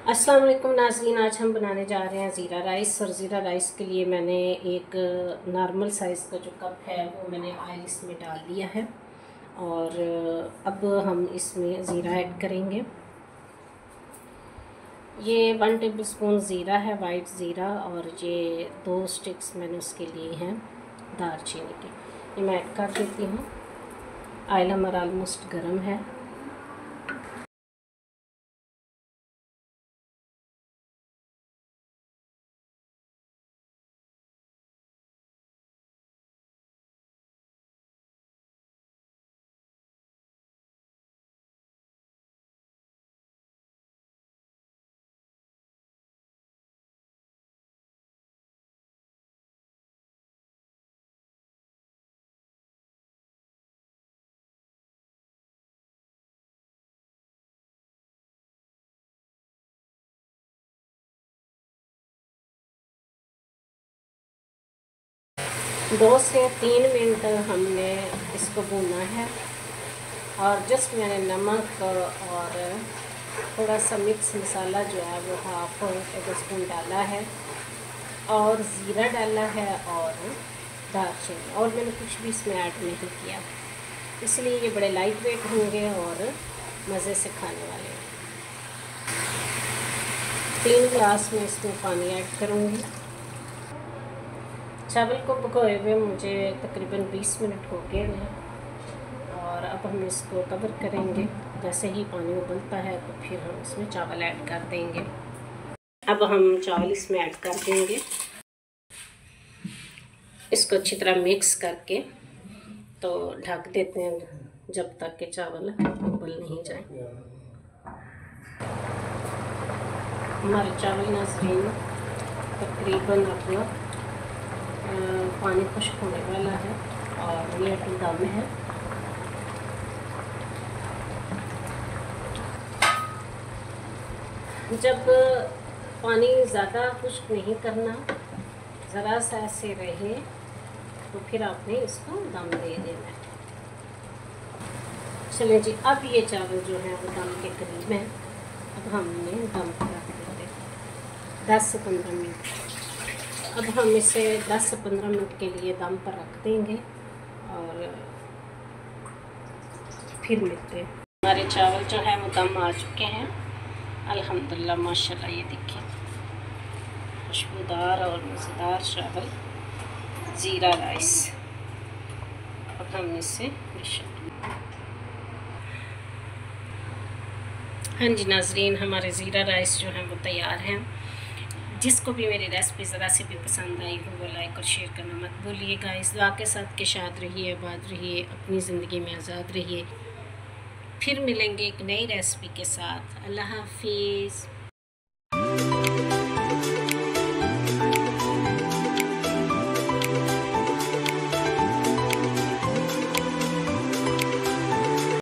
अस्सलाम वालेकुम नाज़रीन, आज हम बनाने जा रहे हैं ज़ीरा राइस। और ज़ीरा राइस के लिए मैंने एक नॉर्मल साइज़ का जो कप है वो मैंने ऑयल इसमें डाल दिया है। और अब हम इसमें ज़ीरा ऐड करेंगे। ये 1 टेबलस्पून ज़ीरा है, वाइट ज़ीरा, और ये 2 स्टिक्स मैंने उसके लिए हैं दालचीनी की। ये मैं ऐड कर देती हूँ। ऑयल हमारा ऑलमोस्ट गर्म है। दो से 3 मिनट हमने इसको भूना है। और जस्ट मैंने नमक और थोड़ा सा मिक्स मसाला जो है वो 1/2 टेबलस्पून डाला है, और ज़ीरा डाला है, और दालचीनी, और मैंने कुछ भी इसमें ऐड नहीं किया, इसलिए ये बड़े लाइट वेट होंगे और मज़े से खाने वाले हैं। 3 गिलास में इसमें पानी ऐड करूँगी। चावल को पकाए हुए मुझे तकरीबन 20 मिनट हो गए हैं, और अब हम इसको कवर करेंगे। जैसे ही पानी उबलता है तो फिर हम इसमें चावल ऐड कर देंगे। अब हम चावल इसमें ऐड कर देंगे। इसको अच्छी तरह मिक्स करके तो ढक देते हैं जब तक के चावल उबल नहीं जाए। हमारे चावल नाज़रीन तकरीबन अब पानी खुश्क होने वाला है और ये तो दम है। जब पानी ज़्यादा खुश्क नहीं करना, ज़रा सा ऐसे रहे तो फिर आपने इसको दम दे देना है। चलिए जी, अब ये चावल जो है वो दम के करीब है। अब हमने दम पर रख देते 10 से 15 मिनट। अब हम इसे 10 से 15 मिनट के लिए दम पर रख देंगे और फिर मिलते हैं। हमारे चावल जो है वो दम आ चुके हैं अल्हम्दुलिल्लाह, माशाल्लाह। ये देखिए, खुशबूदार और मज़ेदार चावल ज़ीरा राइस। अब हम इसे हाँ जी नाज़रीन, हमारे ज़ीरा राइस जो हैं वो तैयार हैं। जिसको भी मेरी रेसिपी ज़रा सी भी पसंद आई हो वो लाइक और शेयर करना मत भूलिएगा। इस दुआ के साथ कि शाद रहिए, आबाद रहिए, अपनी ज़िंदगी में आज़ाद रहिए। फिर मिलेंगे एक नई रेसिपी के साथ। अल्लाह हाफिज़।